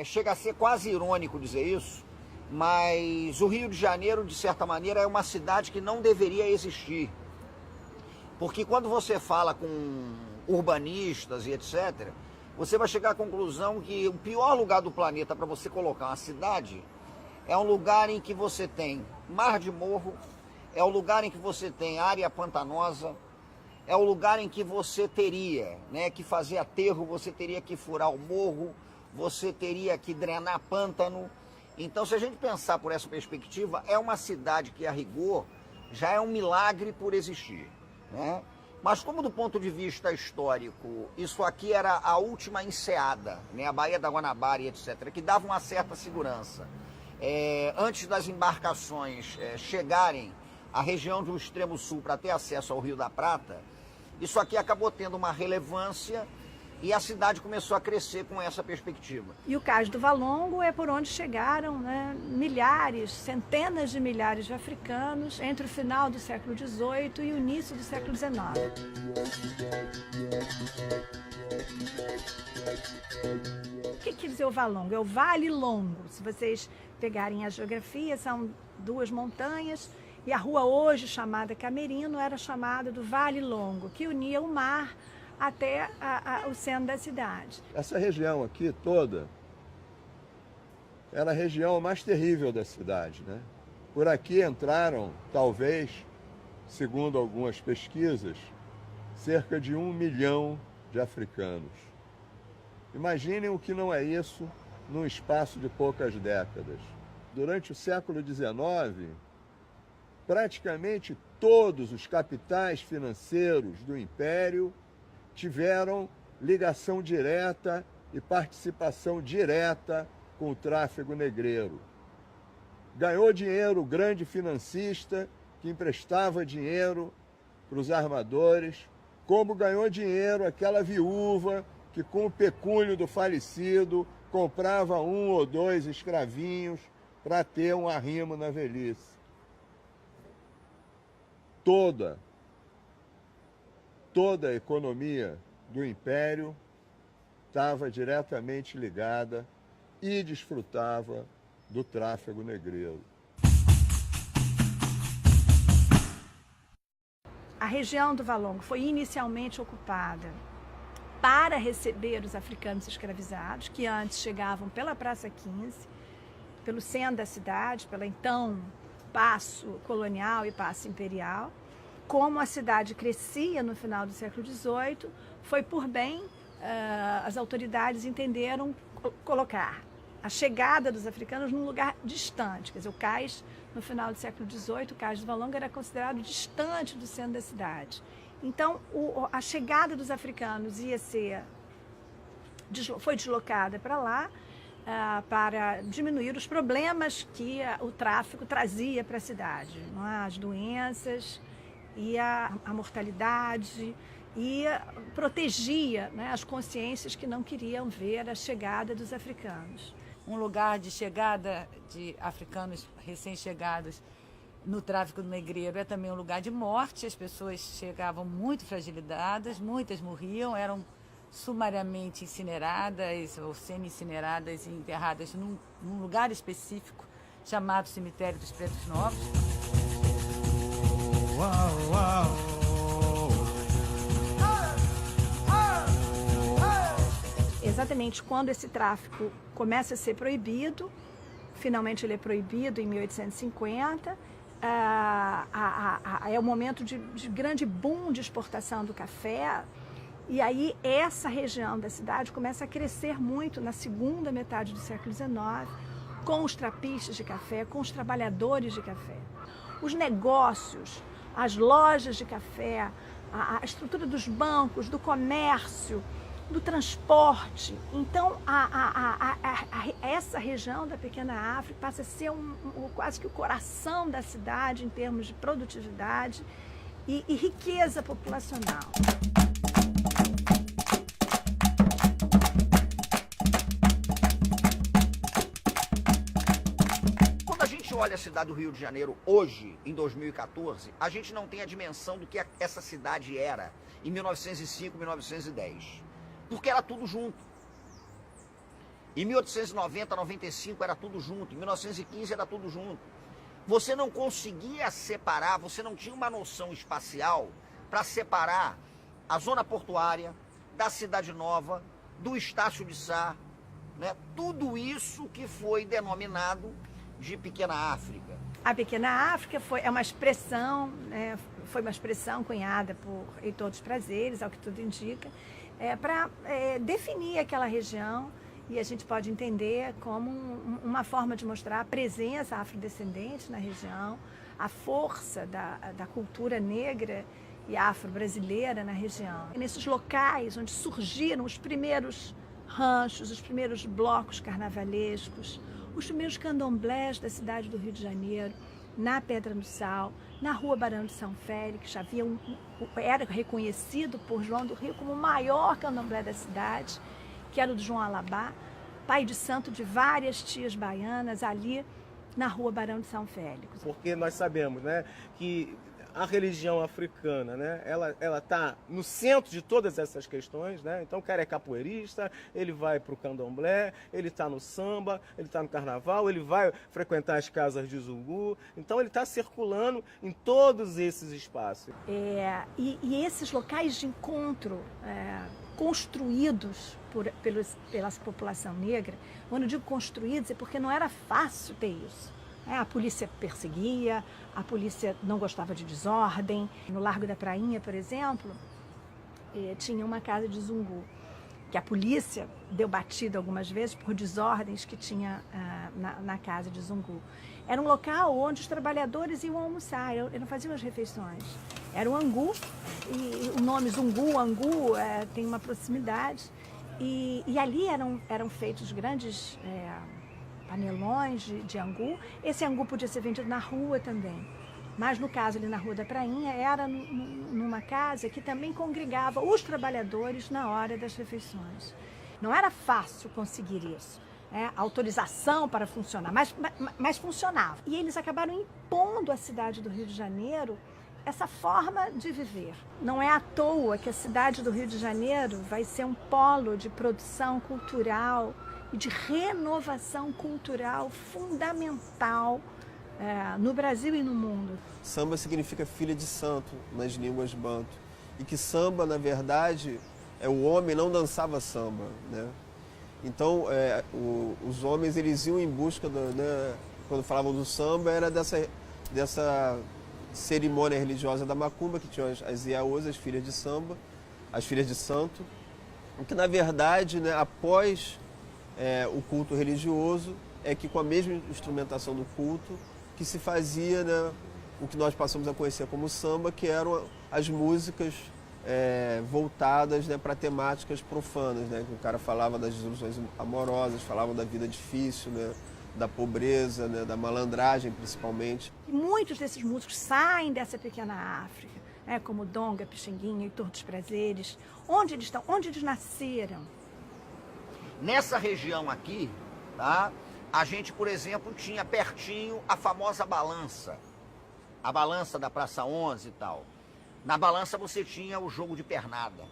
chega a ser quase irônico dizer isso, mas o Rio de Janeiro, de certa maneira, é uma cidade que não deveria existir. Porque quando você fala com urbanistas e etc., você vai chegar à conclusão que o pior lugar do planeta para você colocar uma cidade é um lugar em que você tem mar de morro, é o lugar em que você tem área pantanosa, é o lugar em que você teria, né, que fazer aterro, você teria que furar o morro, você teria que drenar pântano. Então, se a gente pensar por essa perspectiva, é uma cidade que, a rigor, já é um milagre por existir, né? Mas como do ponto de vista histórico, isso aqui era a última enseada, né, a Baía da Guanabara e etc., que dava uma certa segurança. Antes das embarcações chegarem à região do extremo sul para ter acesso ao Rio da Prata, isso aqui acabou tendo uma relevância e a cidade começou a crescer com essa perspectiva. E o Cais do Valongo é por onde chegaram, né, milhares, centenas de milhares de africanos entre o final do século XVIII e o início do século XIX. O que quer dizer o Valongo? É o Vale Longo. Se vocês pegarem a geografia, são duas montanhas e a rua hoje chamada Camerino era chamada do Vale Longo, que unia o mar até o centro da cidade. Essa região aqui toda era a região mais terrível da cidade, né? Por aqui entraram, talvez, segundo algumas pesquisas, cerca de 1 milhão de africanos. Imaginem o que não é isso num espaço de poucas décadas. Durante o século XIX, praticamente todos os capitais financeiros do Império tiveram ligação direta e participação direta com o tráfego negreiro. Ganhou dinheiro o grande financista que emprestava dinheiro para os armadores, como ganhou dinheiro aquela viúva que com o pecúlio do falecido comprava 1 ou 2 escravinhos para ter um arrimo na velhice. Toda a economia do Império estava diretamente ligada e desfrutava do tráfego negreiro. A região do Valongo foi inicialmente ocupada para receber os africanos escravizados, que antes chegavam pela Praça 15, pelo centro da cidade, pela então Paço Colonial e Paço Imperial. Como a cidade crescia no final do século XVIII, foi por bem, as autoridades entenderam colocar a chegada dos africanos num lugar distante. Quer dizer, o cais, no final do século XVIII, o Cais do Valongo era considerado distante do centro da cidade. Então, a chegada dos africanos foi deslocada para lá, para diminuir os problemas que o tráfico trazia para a cidade, não é? As doenças e a mortalidade, e protegia, né, as consciências que não queriam ver a chegada dos africanos. Um lugar de chegada de africanos recém-chegados no tráfico negreiro é também um lugar de morte. As pessoas chegavam muito fragilizadas, muitas morriam, eram sumariamente incineradas ou semi-incineradas e enterradas num lugar específico chamado Cemitério dos Pretos Novos. Exatamente quando esse tráfico começa a ser proibido, finalmente ele é proibido em 1850, é o momento de grande boom de exportação do café, e aí essa região da cidade começa a crescer muito na segunda metade do século XIX, com os trapistas de café, com os trabalhadores de café. Os negócios, as lojas de café, a estrutura dos bancos, do comércio, do transporte. Então, essa região da Pequena África passa a ser quase que o coração da cidade em termos de produtividade e riqueza populacional. Quando a gente olha a cidade do Rio de Janeiro hoje, em 2014, a gente não tem a dimensão do que essa cidade era em 1905, 1910. Porque era tudo junto. Em 1890, 95 era tudo junto, em 1915 era tudo junto. Você não conseguia separar, você não tinha uma noção espacial para separar a zona portuária da Cidade Nova, do Estácio de Sá, né? Tudo isso que foi denominado de Pequena África. A Pequena África é uma expressão, né, foi uma expressão cunhada por Heitor dos Prazeres, ao que tudo indica, para definir aquela região, e a gente pode entender como uma forma de mostrar a presença afrodescendente na região, a força da cultura negra e afro-brasileira na região. E nesses locais onde surgiram os primeiros ranchos, os primeiros blocos carnavalescos, os primeiros candomblés da cidade do Rio de Janeiro, na Pedra do Sal, na Rua Barão de São Félix, era reconhecido por João do Rio como o maior candomblé da cidade, que era o do João Alabá, pai de santo de várias tias baianas, ali na Rua Barão de São Félix. Porque nós sabemos, né, que a religião africana, né, ela está no centro de todas essas questões, né? Então o cara é capoeirista, ele vai para o candomblé, ele está no samba, ele está no carnaval, ele vai frequentar as casas de Zungu, então ele está circulando em todos esses espaços. E esses locais de encontro construídos pela população negra, quando eu digo construídos é porque não era fácil ter isso. A polícia perseguia, a polícia não gostava de desordem. No Largo da Prainha, por exemplo, tinha uma casa de Zungu, que a polícia deu batida algumas vezes por desordens que tinha na casa de Zungu. Era um local onde os trabalhadores iam almoçar, não faziam as refeições. Era o angu, e o nome Zungu, angu, tem uma proximidade. E ali eram feitos grandes panelões de angu. Esse angu podia ser vendido na rua também. Mas no caso ali na Rua da Prainha, era numa casa que também congregava os trabalhadores na hora das refeições. Não era fácil conseguir isso, autorização para funcionar, mas funcionava. E eles acabaram impondo à cidade do Rio de Janeiro essa forma de viver. Não é à toa que a cidade do Rio de Janeiro vai ser um polo de produção cultural e de renovação cultural fundamental no Brasil e no mundo. Samba significa filha de santo nas línguas banto. E que samba, na verdade, o homem não dançava samba, né? Então, os homens eles iam em busca, quando falavam do samba, era dessa cerimônia religiosa da macumba, que tinha as iaôs, as filhas de samba, as filhas de santo, que na verdade, né, após o culto religioso, é que com a mesma instrumentação do culto, que se fazia, né, o que nós passamos a conhecer como samba, que eram as músicas voltadas, né, para temáticas profanas, né, que o cara falava das desilusões amorosas, falava da vida difícil, né, da pobreza, né, da malandragem principalmente. E muitos desses músicos saem dessa pequena África, como Donga, Pixinguinha, Heitor dos Prazeres. Onde eles estão? Onde eles nasceram? Nessa região aqui, tá? A gente, por exemplo, tinha pertinho a famosa balança. A balança da Praça 11 e tal. Na balança você tinha o jogo de pernada.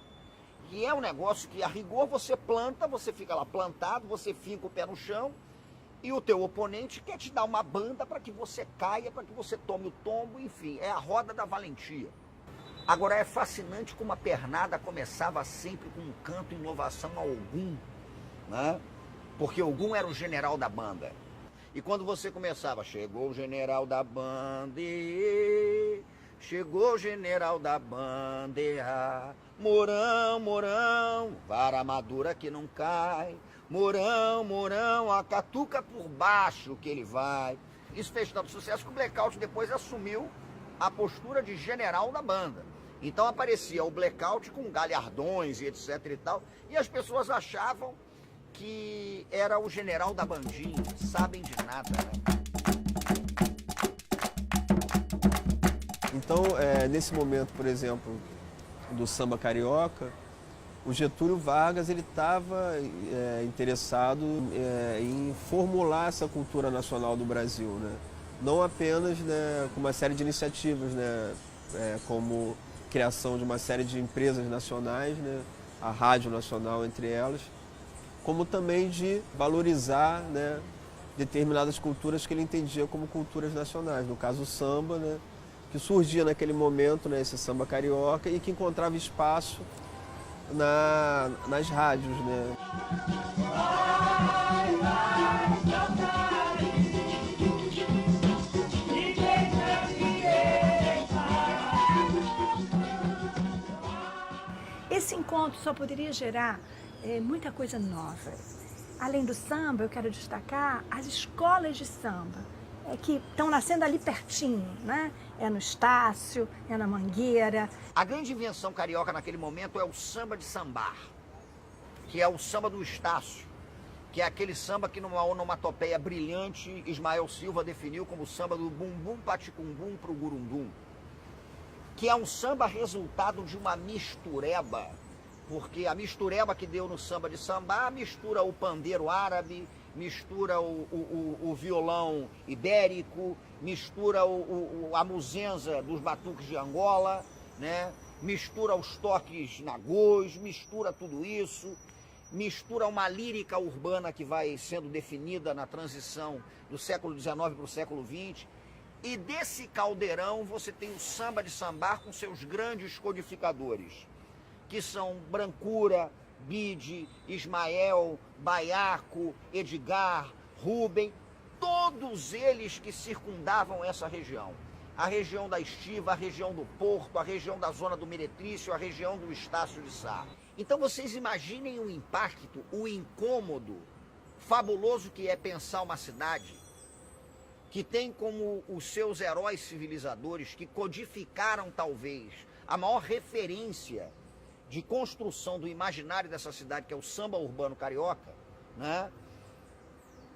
Que é um negócio que, a rigor, você planta, você fica lá plantado, você fica o pé no chão, e o teu oponente quer te dar uma banda para que você caia, para que você tome o tombo, enfim, é a roda da valentia. Agora, é fascinante como a pernada começava sempre com um canto em inovação a Ogum, né? Porque Ogum era o general da banda. E quando você começava, chegou o general da banda, chegou o general da banda, Mourão, Mourão, vara madura que não cai, Mourão, Mourão, a catuca por baixo que ele vai. Isso fez tanto sucesso que o Blackout depois assumiu a postura de general da banda. Então aparecia o Blackout com galhardões e etc e tal, e as pessoas achavam que era o general da bandinha, sabem de nada, né? Então, nesse momento, por exemplo, do samba carioca, o Getúlio Vargas ele estava interessado em formular essa cultura nacional do Brasil, né? Não apenas, né, com uma série de iniciativas, né, como criação de uma série de empresas nacionais, né, a Rádio Nacional entre elas, como também de valorizar, né, determinadas culturas que ele entendia como culturas nacionais. No caso, o samba, né, que surgia naquele momento, né, esse samba carioca, e que encontrava espaço nas rádios, né. Esse encontro só poderia gerar muita coisa nova. Além do samba, eu quero destacar as escolas de samba, que estão nascendo ali pertinho, né? É no Estácio, é na Mangueira. A grande invenção carioca naquele momento é o samba de sambar, que é o samba do Estácio, que é aquele samba que numa onomatopeia brilhante Ismael Silva definiu como o samba do bumbum paticumbum pro gurundum, que é um samba resultado de uma mistureba, porque a mistureba que deu no samba de samba mistura o pandeiro árabe, mistura o violão ibérico, mistura a muzenza dos batuques de Angola, né? Mistura os toques nagôs, mistura tudo isso, mistura uma lírica urbana que vai sendo definida na transição do século XIX para o século XX. E desse caldeirão você tem o samba de sambar com seus grandes codificadores, que são Brancura, Bide, Ismael, Baiaco, Edgar, Rubem, todos eles que circundavam essa região. A região da Estiva, a região do Porto, a região da zona do Meretrício, a região do Estácio de Sá. Então vocês imaginem o impacto, o incômodo fabuloso que é pensar uma cidade que tem como os seus heróis civilizadores, que codificaram talvez a maior referência de construção do imaginário dessa cidade, que é o samba urbano carioca, né?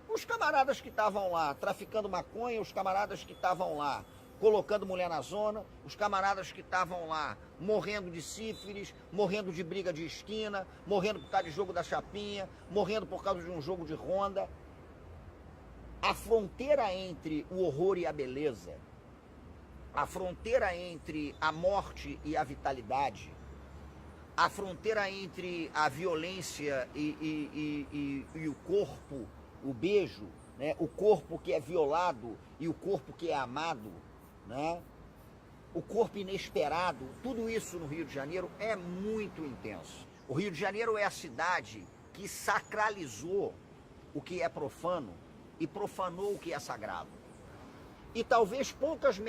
Os camaradas que estavam lá traficando maconha, os camaradas que estavam lá colocando mulher na zona, os camaradas que estavam lá morrendo de sífilis, morrendo de briga de esquina, morrendo por causa de jogo da chapinha, morrendo por causa de um jogo de ronda. A fronteira entre o horror e a beleza, a fronteira entre a morte e a vitalidade, a fronteira entre a violência e o corpo, o beijo, né? O corpo que é violado e o corpo que é amado, né? O corpo inesperado, tudo isso no Rio de Janeiro é muito intenso. O Rio de Janeiro é a cidade que sacralizou o que é profano e profanou o que é sagrado. E talvez poucas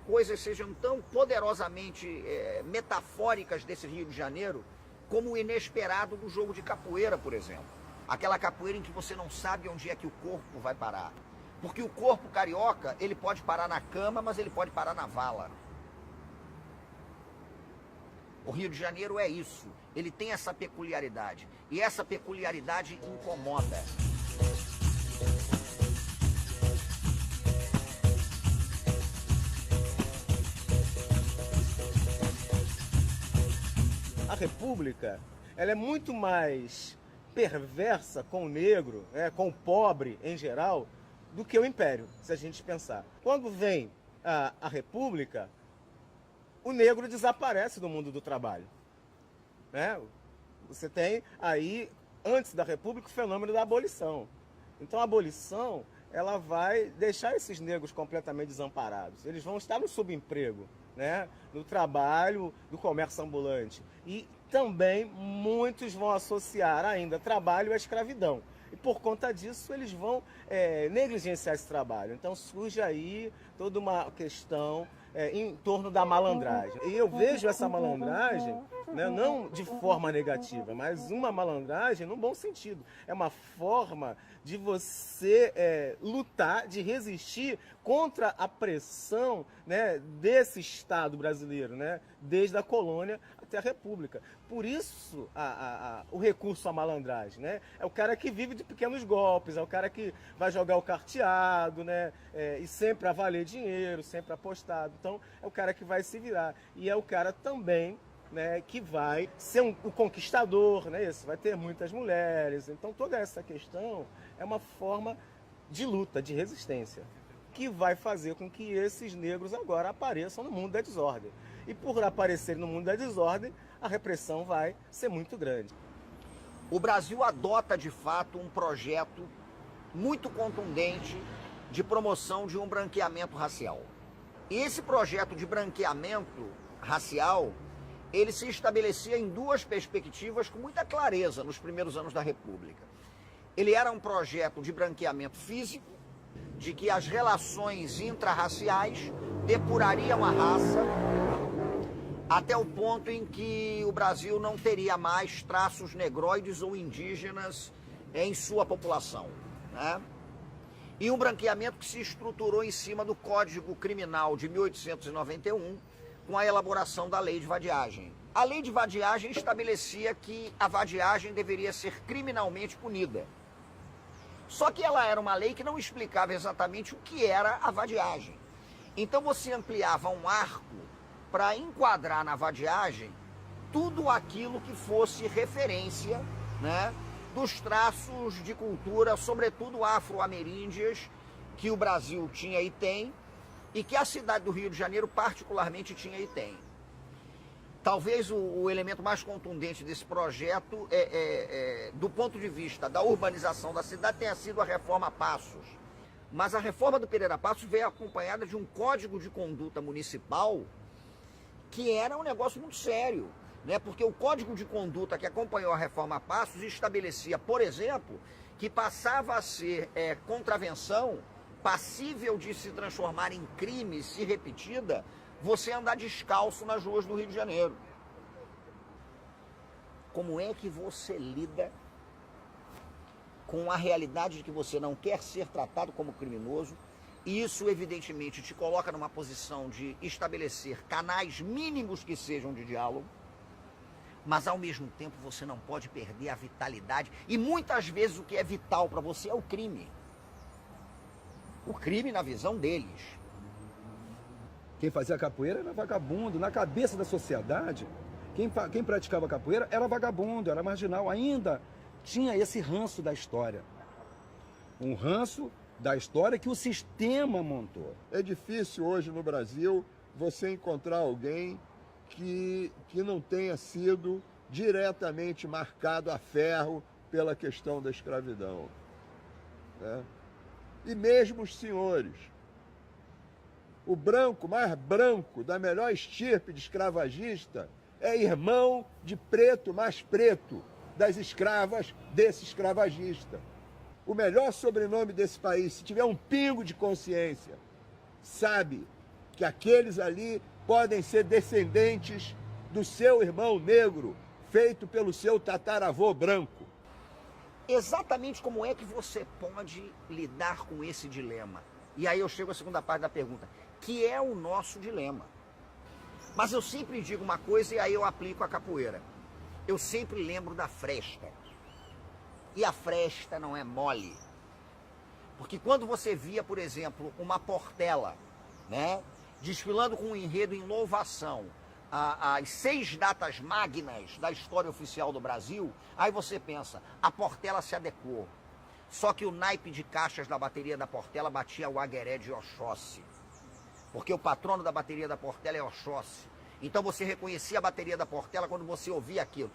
coisas sejam tão poderosamente metafóricas desse Rio de Janeiro como o inesperado do jogo de capoeira, por exemplo. Aquela capoeira em que você não sabe onde é que o corpo vai parar. Porque o corpo carioca, ele pode parar na cama, mas ele pode parar na vala. O Rio de Janeiro é isso. Ele tem essa peculiaridade. E essa peculiaridade incomoda. A República, ela é muito mais perversa com o negro, com o pobre em geral, do que o Império, se a gente pensar. Quando vem a República, o negro desaparece do mundo do trabalho, né? Você tem aí, antes da República, o fenômeno da abolição. Então a abolição, ela vai deixar esses negros completamente desamparados. Eles vão estar no subemprego, né? No trabalho do comércio ambulante. E também muitos vão associar ainda trabalho à escravidão. E por conta disso eles vão negligenciar esse trabalho. Então surge aí toda uma questão em torno da malandragem. E eu vejo essa malandragem, né, não de forma negativa, mas uma malandragem no bom sentido. É uma forma de você lutar, de resistir contra a pressão, né, desse Estado brasileiro, né, desde a colônia até a República. Por isso o recurso à malandragem, né? É o cara que vive de pequenos golpes, é o cara que vai jogar o carteado, né? E sempre a valer dinheiro, sempre apostado. Então é o cara que vai se virar. E é o cara também, né, que vai ser o conquistador, né? Vai ter muitas mulheres. Então toda essa questão é uma forma de luta, de resistência, que vai fazer com que esses negros agora apareçam no mundo da desordem. E por aparecerem no mundo da desordem, a repressão vai ser muito grande. o Brasil adota de fato um projeto muito contundente de promoção de um branqueamento racial. E esse projeto de branqueamento racial, ele se estabelecia em duas perspectivas com muita clareza nos primeiros anos da República. Ele era um projeto de branqueamento físico, de que as relações intrarraciais depurariam a raça até o ponto em que o Brasil não teria mais traços negroides ou indígenas em sua população, né? E um branqueamento que se estruturou em cima do Código Criminal de 1891, com a elaboração da Lei de Vadiagem. A Lei de Vadiagem estabelecia que a vadiagem deveria ser criminalmente punida. Só que ela era uma lei que não explicava exatamente o que era a vadiagem. Então você ampliava um arco para enquadrar na vadiagem tudo aquilo que fosse referência, né, dos traços de cultura, sobretudo afro-ameríndias, que o Brasil tinha e tem, e que a cidade do Rio de Janeiro particularmente tinha e tem. Talvez o elemento mais contundente desse projeto, do ponto de vista da urbanização da cidade, tenha sido a reforma Passos. Mas a reforma do Pereira Passos veio acompanhada de um código de conduta municipal que era um negócio muito sério, né? Porque o código de conduta que acompanhou a reforma Passos estabelecia, por exemplo, que passava a ser contravenção passível de se transformar em crime se repetida você andar descalço nas ruas do Rio de Janeiro. Como é que você lida com a realidade de que você não quer ser tratado como criminoso? E isso, evidentemente, te coloca numa posição de estabelecer canais mínimos que sejam de diálogo, mas, ao mesmo tempo, você não pode perder a vitalidade. E, muitas vezes, o que é vital para você é o crime. O crime na visão deles. Quem fazia capoeira era vagabundo. Na cabeça da sociedade, quem praticava capoeira era vagabundo, era marginal. Ainda tinha esse ranço da história. Um ranço da história que o sistema montou. É difícil hoje no Brasil você encontrar alguém que não tenha sido diretamente marcado a ferro pela questão da escravidão, né? E mesmo os senhores. O branco, mais branco, da melhor estirpe de escravagista, é irmão de preto mais preto, das escravas desse escravagista. O melhor sobrenome desse país, se tiver um pingo de consciência, sabe que aqueles ali podem ser descendentes do seu irmão negro, feito pelo seu tataravô branco. Exatamente como é que você pode lidar com esse dilema? E aí eu chego à segunda parte da pergunta, que é o nosso dilema. Mas eu sempre digo uma coisa e aí eu aplico a capoeira. Eu sempre lembro da fresta. E a fresta não é mole. Porque quando você via, por exemplo, uma Portela, né, desfilando com um enredo em louvação as 6 datas magnas da história oficial do Brasil, aí você pensa, a Portela se adequou. Só que o naipe de caixas da bateria da Portela batia o agueré de Oxóssi. Porque o patrono da bateria da Portela é Oxóssi. Então você reconhecia a bateria da Portela quando você ouvia aquilo.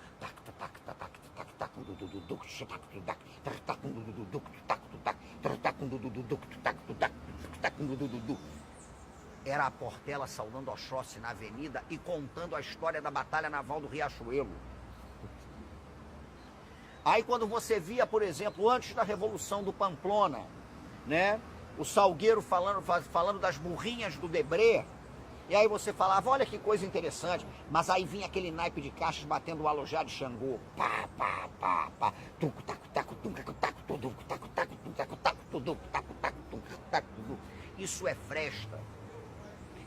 Era a Portela saudando Oxóssi na avenida e contando a história da Batalha Naval do Riachuelo. Aí quando você via, por exemplo, antes da Revolução do Pamplona, né, o Salgueiro falando das burrinhas do Debré, e aí você falava, olha que coisa interessante, mas aí vinha aquele naipe de caixas batendo o alojá de Xangô. Pá, pá, pá, pá. Isso é fresta.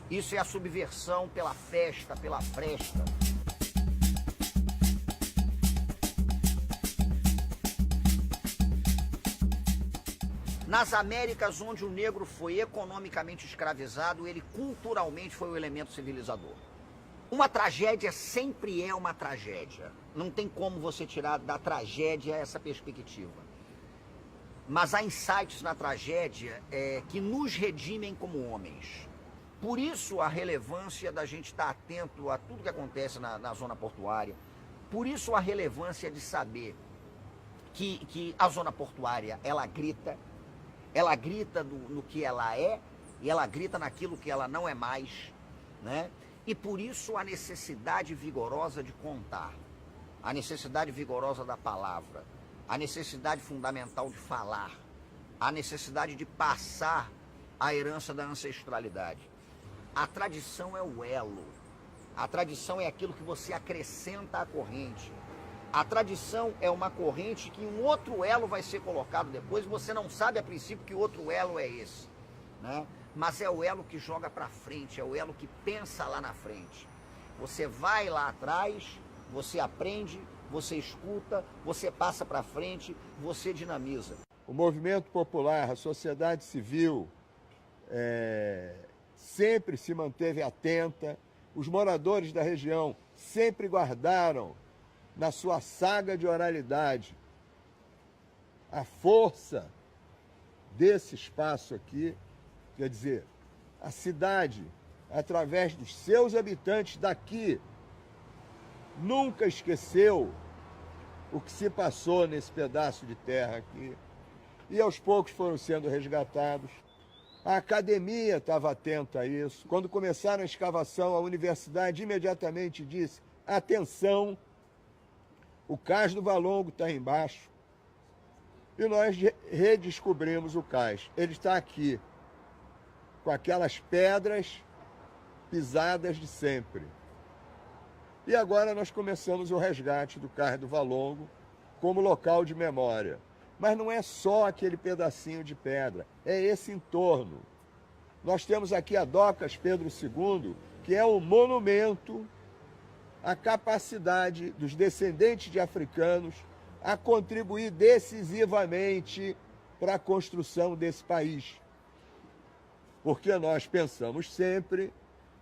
Isso é a subversão pela festa, pela fresta. Nas Américas, onde o negro foi economicamente escravizado, ele culturalmente foi o elemento civilizador. Uma tragédia sempre é uma tragédia. Não tem como você tirar da tragédia essa perspectiva. Mas há insights na tragédia que nos redimem como homens. Por isso a relevância da gente estar atento a tudo que acontece na zona portuária. Por isso a relevância de saber que a zona portuária, ela grita no que ela é e ela grita naquilo que ela não é mais, né? E por isso a necessidade vigorosa de contar, a necessidade vigorosa da palavra, a necessidade fundamental de falar, a necessidade de passar a herança da ancestralidade. A tradição é o elo, a tradição é aquilo que você acrescenta à corrente. A tradição é uma corrente que um outro elo vai ser colocado depois, você não sabe a princípio que outro elo é esse, né? Mas é o elo que joga para frente, é o elo que pensa lá na frente. Você vai lá atrás, você aprende, você escuta, você passa para frente, você dinamiza. O movimento popular, a sociedade civil, sempre se manteve atenta. Os moradores da região sempre guardaram na sua saga de oralidade a força desse espaço aqui. Quer dizer, a cidade, através dos seus habitantes daqui, nunca esqueceu o que se passou nesse pedaço de terra aqui. E aos poucos foram sendo resgatados. A academia estava atenta a isso. Quando começaram a escavação, a universidade imediatamente disse: atenção, o cais do Valongo está embaixo. E nós redescobrimos o cais. Ele está aqui, com aquelas pedras pisadas de sempre. E agora nós começamos o resgate do cais do Valongo como local de memória. Mas não é só aquele pedacinho de pedra, é esse entorno. Nós temos aqui a Docas Pedro II, que é um monumento à capacidade dos descendentes de africanos a contribuir decisivamente para a construção desse país. Porque nós pensamos sempre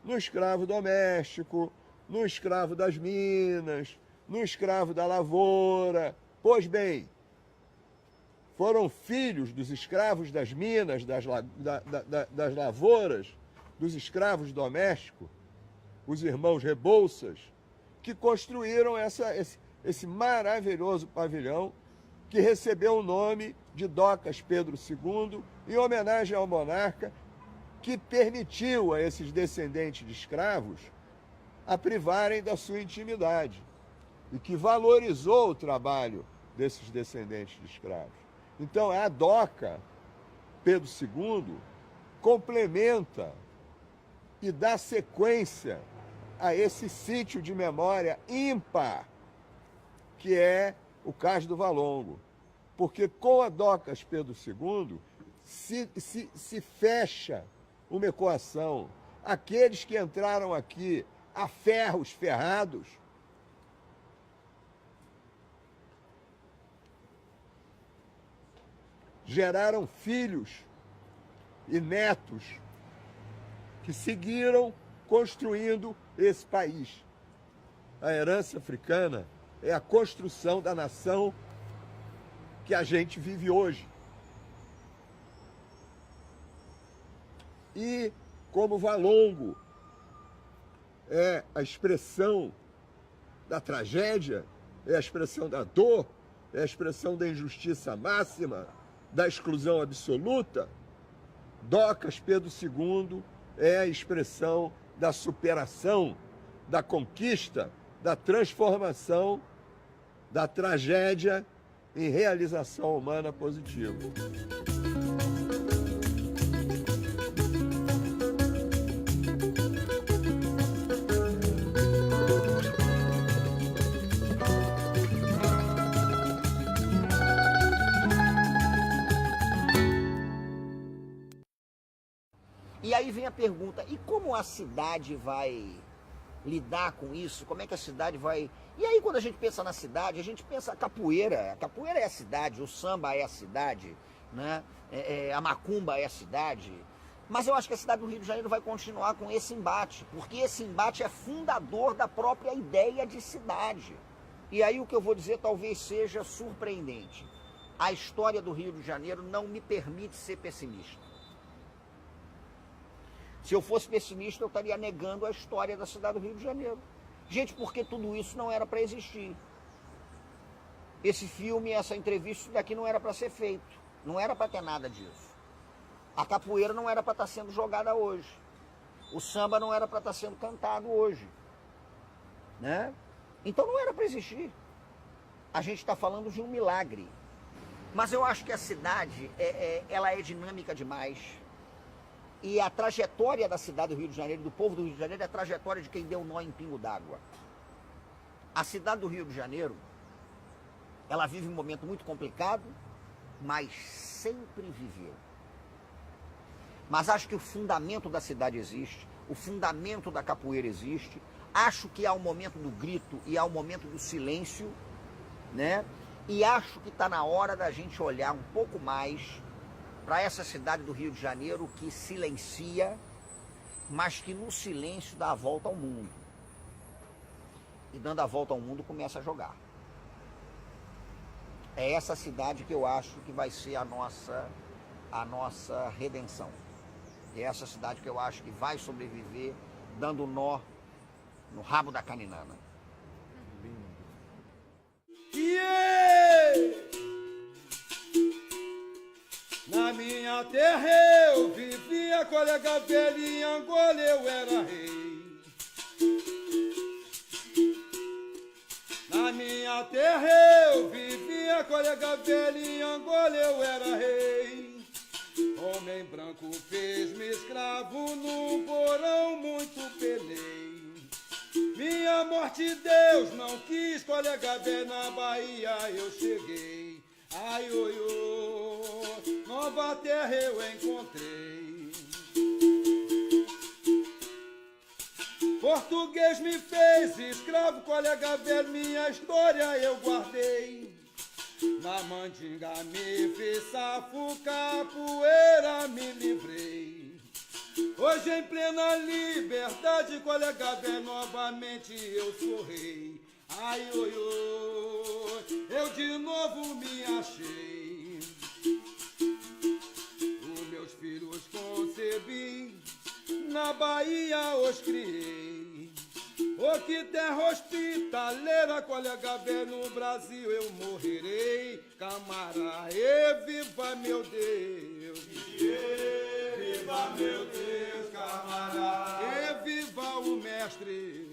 no escravo doméstico, no escravo das minas, no escravo da lavoura. Pois bem, foram filhos dos escravos das minas, das lavouras, dos escravos domésticos, os irmãos Rebouças, que construíram esse maravilhoso pavilhão que recebeu o nome de Docas Pedro II, em homenagem ao monarca que permitiu a esses descendentes de escravos a privarem da sua intimidade e que valorizou o trabalho desses descendentes de escravos. Então, a Doca Pedro II complementa e dá sequência a esse sítio de memória ímpar, que é o Cais do Valongo. Porque com a Docas Pedro II se fecha uma equação. Aqueles que entraram aqui a ferros ferrados geraram filhos e netos que seguiram construindo esse país. A herança africana é a construção da nação que a gente vive hoje. E como Valongo é a expressão da tragédia, é a expressão da dor, é a expressão da injustiça máxima, da exclusão absoluta, Docas Pedro II é a expressão da superação, da conquista, da transformação, da tragédia em realização humana positiva. E aí vem a pergunta, e como a cidade vai lidar com isso? Como é que a cidade vai... E aí quando a gente pensa na cidade, a gente pensa a capoeira é a cidade, o samba é a cidade, né? A macumba é a cidade. Mas eu acho que a cidade do Rio de Janeiro vai continuar com esse embate, porque esse embate é fundador da própria ideia de cidade. E aí o que eu vou dizer talvez seja surpreendente. A história do Rio de Janeiro não me permite ser pessimista. Se eu fosse pessimista, eu estaria negando a história da cidade do Rio de Janeiro. Gente, porque tudo isso não era para existir. esse filme, essa entrevista, isso daqui não era para ser feito. Não era para ter nada disso. A capoeira não era para estar sendo jogada hoje. O samba não era para estar sendo cantado hoje. Né? Então não era para existir. A gente está falando de um milagre. Mas eu acho que a cidade, ela é dinâmica demais. E a trajetória da cidade do Rio de Janeiro, do povo do Rio de Janeiro, é a trajetória de quem deu nó em pingo d'água. A cidade do Rio de Janeiro, ela vive um momento muito complicado, mas sempre viveu. Mas acho que o fundamento da cidade existe, o fundamento da capoeira existe. Acho que há o momento do grito e há o momento do silêncio, né? E acho que está na hora da gente olhar um pouco mais para essa cidade do Rio de Janeiro que silencia, mas que no silêncio dá a volta ao mundo. E dando a volta ao mundo começa a jogar. É essa cidade que eu acho que vai ser a nossa redenção. É essa cidade que eu acho que vai sobreviver dando nó no rabo da caninana. Yeah! Na minha terra eu vivia, colega velho, em Angola eu era rei. Na minha terra eu vivia, colega velho, em Angola eu era rei. Homem branco fez-me escravo, num porão muito penei. Minha morte Deus não quis, colega velho, na Bahia eu cheguei. Ai, oi, oi, nova terra eu encontrei. Português me fez escravo, colega velho, minha história eu guardei. Na mandinga me fez safo, capoeira me livrei. Hoje em plena liberdade, colega velho, novamente eu sou rei. Ai, oi, oi, eu de novo me achei. Os meus filhos concebi, na Bahia os criei. Oh, que terra hospitaleira, colega velho, no Brasil eu morrerei. Camará, e viva meu Deus, viva meu Deus, camará, e viva o mestre